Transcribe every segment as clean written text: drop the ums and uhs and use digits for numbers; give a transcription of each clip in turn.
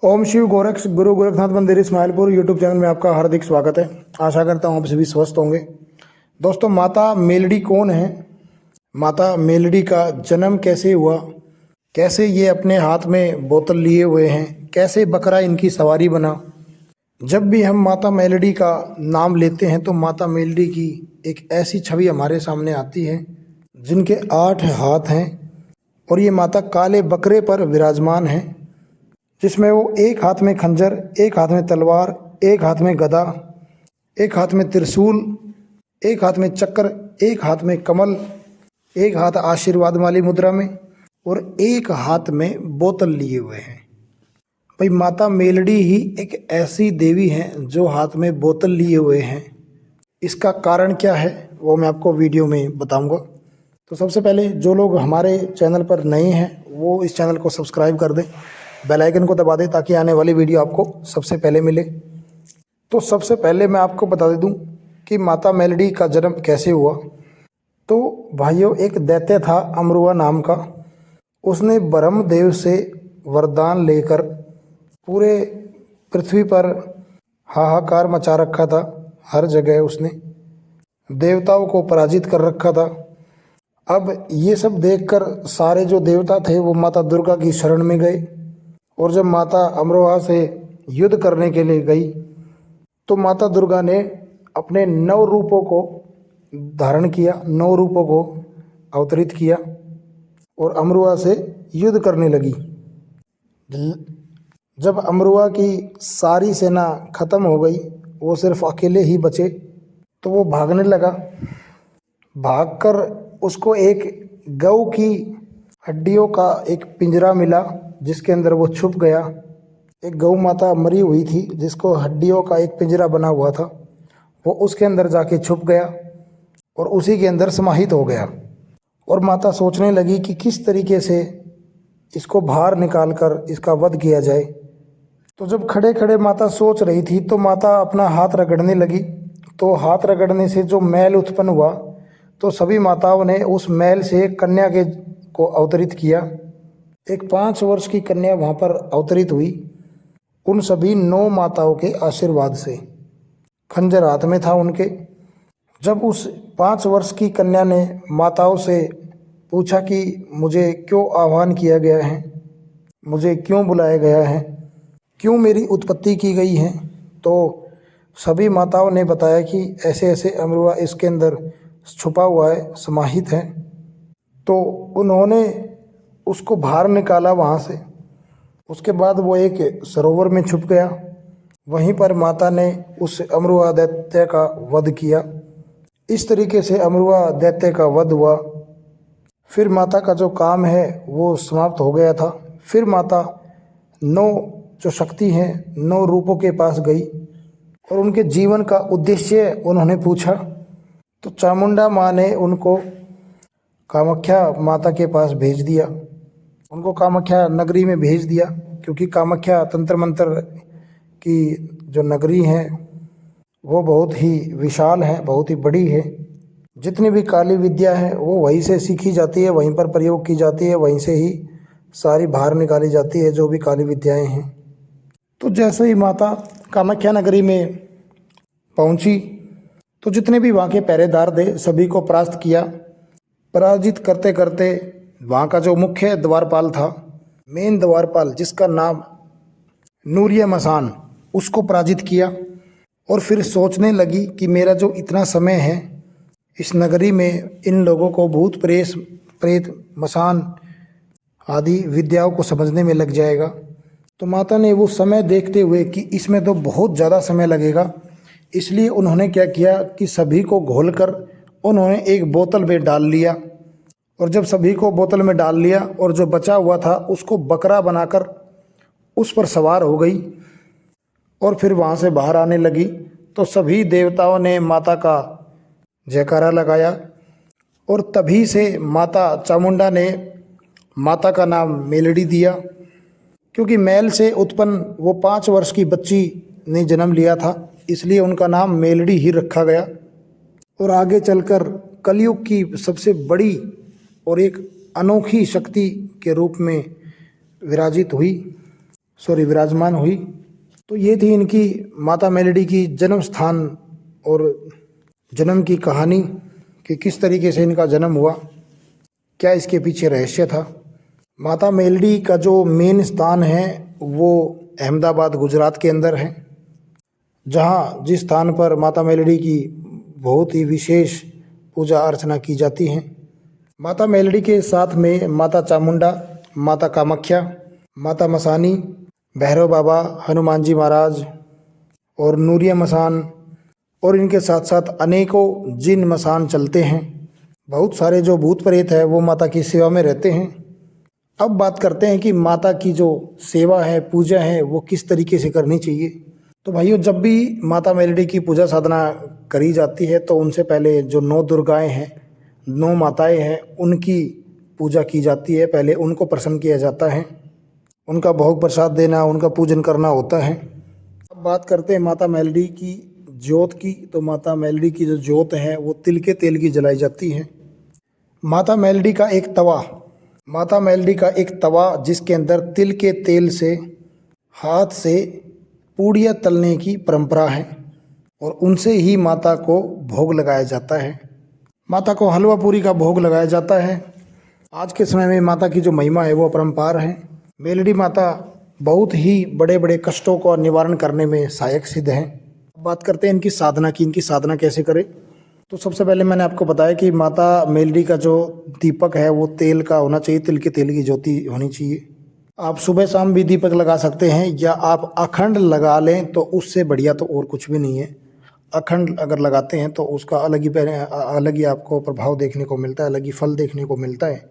ओम शिव गोरक्ष गुरु गोरखनाथ मंदिर Ismailpur YouTube channel में आपका हार्दिक स्वागत है। आशा करता हूँ आप सभी स्वस्थ होंगे। दोस्तों, माता मेलडी कौन है? माता मेलडी का जन्म कैसे हुआ? कैसे ये अपने हाथ में बोतल लिए हुए हैं? कैसे बकरा इनकी सवारी बना? जब भी हम माता मेलडी का नाम लेते हैं तो माता मेलडी की एक ऐसी छवि हमारे सामने आती है जिनके 8 हाथ हैं और ये माता काले बकरे पर विराजमान है, जिसमें वो एक हाथ में खंजर, एक हाथ में तलवार, एक हाथ में गदा, एक हाथ में त्रिशूल, एक हाथ में चक्र, एक हाथ में कमल, एक हाथ आशीर्वाद वाली मुद्रा में और एक हाथ में बोतल लिए हुए हैं। भाई, माता मेलडी ही एक ऐसी देवी हैं जो हाथ में बोतल लिए हुए हैं। इसका कारण क्या है वो मैं आपको वीडियो में बताऊंगा। तो सबसे पहले जो लोग हमारे चैनल पर नए हैं वो इस चैनल को सब्सक्राइब कर दें, बेल आइकन को दबा दें ताकि आने वाली वीडियो आपको सबसे पहले मिले। तो सबसे पहले मैं आपको बता दे दूं कि माता मेलडी का जन्म कैसे हुआ। तो भाइयों, एक दैत्य था अमरुआ नाम का। उसने ब्रह्मदेव से वरदान लेकर पूरे पृथ्वी पर हाहाकार मचा रखा था। हर जगह उसने देवताओं को पराजित कर रखा था। अब ये सब देखकर सारे जो देवता थे वो माता दुर्गा की शरण में गए और जब माता अमरोहा से युद्ध करने के लिए गई तो माता दुर्गा ने अपने 9 रूपों को धारण किया, 9 रूपों को अवतरित किया और अमरुआ से युद्ध करने लगी। जब अमरुआ की सारी सेना खत्म हो गई, वो सिर्फ अकेले ही बचे, तो वो भागने लगा। भागकर उसको एक गऊ की हड्डियों का एक पिंजरा मिला जिसके अंदर वो छुप गया। एक गौ माता मरी हुई थी जिसको हड्डियों का एक पिंजरा बना हुआ था, वो उसके अंदर जाके छुप गया और उसी के अंदर समाहित हो गया। और माता सोचने लगी कि किस तरीके से इसको बाहर निकाल कर इसका वध किया जाए। तो जब खड़े खड़े माता सोच रही थी तो माता अपना हाथ रगड़ने लगी। तो हाथ रगड़ने से जो मैल उत्पन्न हुआ तो सभी माताओं ने उस मैल से कन्या के को अवतरित किया। एक 5 वर्ष की कन्या वहाँ पर अवतरित हुई, उन सभी 9 माताओं के आशीर्वाद से। खंजर हाथ में था उनके। जब उस 5 वर्ष की कन्या ने माताओं से पूछा कि मुझे क्यों आह्वान किया गया है, मुझे क्यों बुलाया गया है, क्यों मेरी उत्पत्ति की गई है, तो सभी माताओं ने बताया कि ऐसे ऐसे अमरुआ इसके अंदर छुपा हुआ है, समाहित है। तो उन्होंने उसको बाहर निकाला वहाँ से। उसके बाद वो एक सरोवर में छुप गया। वहीं पर माता ने उस अमरुआ दैत्य का वध किया। इस तरीके से अमरुआ दैत्य का वध हुआ। फिर माता का जो काम है वो समाप्त हो गया था। फिर माता 9 जो शक्ति हैं, 9 रूपों के पास गई और उनके जीवन का उद्देश्य उन्होंने पूछा। तो चामुंडा माँ ने उनको कामाख्या माता के पास भेज दिया, उनको कामाख्या नगरी में भेज दिया, क्योंकि कामाख्या तंत्र मंत्र की जो नगरी है वो बहुत ही विशाल है, बहुत ही बड़ी है। जितनी भी काली विद्या है वो वहीं से सीखी जाती है, वहीं पर प्रयोग की जाती है, वहीं से ही सारी बाहर निकाली जाती है जो भी काली विद्याएं हैं। तो जैसे ही माता कामाख्या नगरी में पहुंची तो जितने भी वहाँ के पहरेदार थे सभी को परास्त किया। पराजित करते करते वहाँ का जो मुख्य द्वारपाल था, मेन द्वारपाल जिसका नाम नूरिया मसान, उसको पराजित किया। और फिर सोचने लगी कि मेरा जो इतना समय है इस नगरी में इन लोगों को भूत प्रेत मसान आदि विद्याओं को समझने में लग जाएगा। तो माता ने वो समय देखते हुए कि इसमें तो बहुत ज़्यादा समय लगेगा, इसलिए उन्होंने क्या किया कि सभी को घोलकर उन्होंने एक बोतल में डाल लिया। और जब सभी को बोतल में डाल लिया और जो बचा हुआ था उसको बकरा बनाकर उस पर सवार हो गई और फिर वहाँ से बाहर आने लगी। तो सभी देवताओं ने माता का जयकारा लगाया और तभी से माता चामुंडा ने माता का नाम मेलडी दिया, क्योंकि मैल से उत्पन्न वो 5 वर्ष की बच्ची ने जन्म लिया था, इसलिए उनका नाम मेलडी ही रखा गया। और आगे चलकर कलयुग की सबसे बड़ी और एक अनोखी शक्ति के रूप में विराजित हुई। विराजमान हुई। तो ये थी इनकी माता मेलडी की जन्म स्थान और जन्म की कहानी कि किस तरीके से इनका जन्म हुआ, क्या इसके पीछे रहस्य था। माता मेलडी का जो मेन स्थान है वो अहमदाबाद गुजरात के अंदर है, जहाँ जिस स्थान पर माता मेलडी की बहुत ही विशेष पूजा अर्चना की जाती है। माता मेलडी के साथ में माता चामुंडा, माता कामाख्या, माता मसानी, भैरव बाबा, हनुमान जी महाराज और नूरिया मसान, और इनके साथ साथ अनेकों जिन मसान चलते हैं। बहुत सारे जो भूत प्रेत है वो माता की सेवा में रहते हैं। अब बात करते हैं कि माता की जो सेवा है, पूजा है, वो किस तरीके से करनी चाहिए। तो भाइयों, जब भी माता मेलडी की पूजा साधना करी जाती है तो उनसे पहले जो 9 दुर्गाएं हैं, 9 माताएं हैं, उनकी पूजा की जाती है। पहले उनको प्रसन्न किया जाता है, उनका भोग प्रसाद देना, उनका पूजन करना होता है। अब बात करते हैं माता मेलडी की ज्योत की। तो माता मेलडी की जो ज्योत है वो तिल के तेल की जलाई जाती है। माता मेलडी का एक तवा जिसके अंदर तिल के तेल से हाथ से पूड़ियाँ तलने की परंपरा है और उनसे ही माता को भोग लगाया जाता है। माता को हलवा पूरी का भोग लगाया जाता है। आज के समय में माता की जो महिमा है वो अपरंपार है। मेलडी माता बहुत ही बड़े बड़े कष्टों का निवारण करने में सहायक सिद्ध है। बात करते हैं इनकी साधना की। इनकी साधना कैसे करें। तो सबसे पहले मैंने आपको बताया कि माता मेलडी का जो दीपक है वो तेल का होना चाहिए, तिल के तेल की ज्योति होनी चाहिए। आप सुबह शाम भी दीपक लगा सकते हैं या आप अखंड लगा लें तो उससे बढ़िया तो और कुछ भी नहीं है। अखंड अगर लगाते हैं तो उसका अलग ही आपको प्रभाव देखने को मिलता है, अलग ही फल देखने को मिलता है।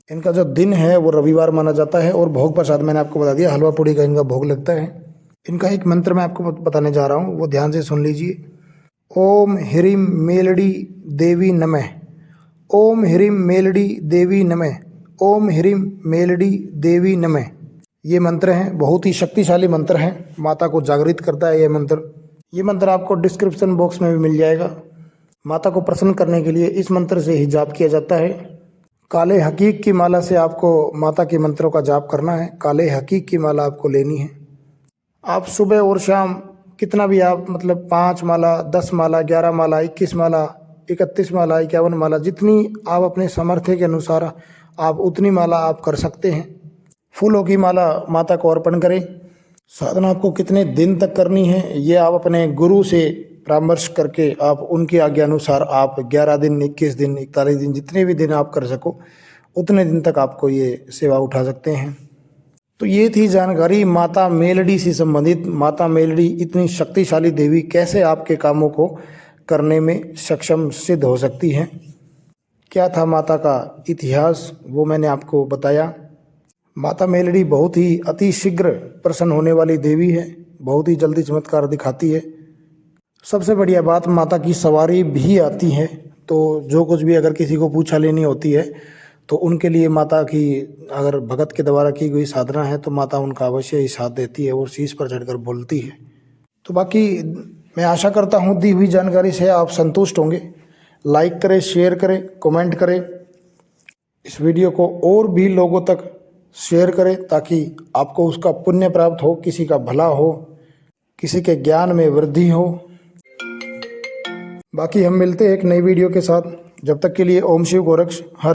इनका जो दिन है वो रविवार माना जाता है और भोग प्रसाद मैंने आपको बता दिया, हलवा पूड़ी का इनका भोग लगता है। इनका एक मंत्र मैं आपको बताने जा रहा हूँ, वो ध्यान से सुन लीजिए। ओम ह्रीं मेलडी देवी नमः, ओम ह्रीं मेलडी देवी नमः, ओम ह्रीं मेलडी देवी नमः। ये मंत्र हैं, बहुत ही शक्तिशाली मंत्र हैं, माता को जागृत करता है ये मंत्र। ये मंत्र आपको डिस्क्रिप्शन बॉक्स में भी मिल जाएगा। माता को प्रसन्न करने के लिए इस मंत्र से ही जाप किया जाता है। काले हकीक की माला से आपको माता के मंत्रों का जाप करना है। काले हकीक की माला आपको लेनी है। आप सुबह और शाम कितना भी आप 5 माला, 10 माला, 11 माला, 21 माला, 31 माला, 51 माला, जितनी आप अपने सामर्थ्य के अनुसार आप उतनी माला आप कर सकते हैं। फूलों की माला माता को अर्पण करें। साधना आपको कितने दिन तक करनी है ये आप अपने गुरु से परामर्श करके आप उनकी आज्ञा अनुसार आप 11 दिन, 21 दिन, 41 दिन, जितने भी दिन आप कर सको उतने दिन तक आपको ये सेवा उठा सकते हैं। तो ये थी जानकारी माता मेलडी से संबंधित। माता मेलडी इतनी शक्तिशाली देवी कैसे आपके कामों को करने में सक्षम सिद्ध हो सकती हैं। क्या था माता का इतिहास वो मैंने आपको बताया। माता मेलडी बहुत ही अति शीघ्र प्रसन्न होने वाली देवी है, बहुत ही जल्दी चमत्कार दिखाती है। सबसे बढ़िया बात, माता की सवारी भी आती है। तो जो कुछ भी अगर किसी को पूछा लेनी होती है तो उनके लिए माता की अगर भगत के द्वारा की गई साधना है तो माता उनका अवश्य ही साथ देती है और शीश पर चढ़कर बोलती है। तो बाकी मैं आशा करता हूँ दी हुई जानकारी से आप संतुष्ट होंगे। लाइक करें, शेयर करें, कमेंट करें, इस वीडियो को और भी लोगों तक शेयर करें ताकि आपको उसका पुण्य प्राप्त हो, किसी का भला हो, किसी के ज्ञान में वृद्धि हो। बाकी हम मिलते हैं एक नई वीडियो के साथ। जब तक के लिए ओम शिव गोरक्ष हर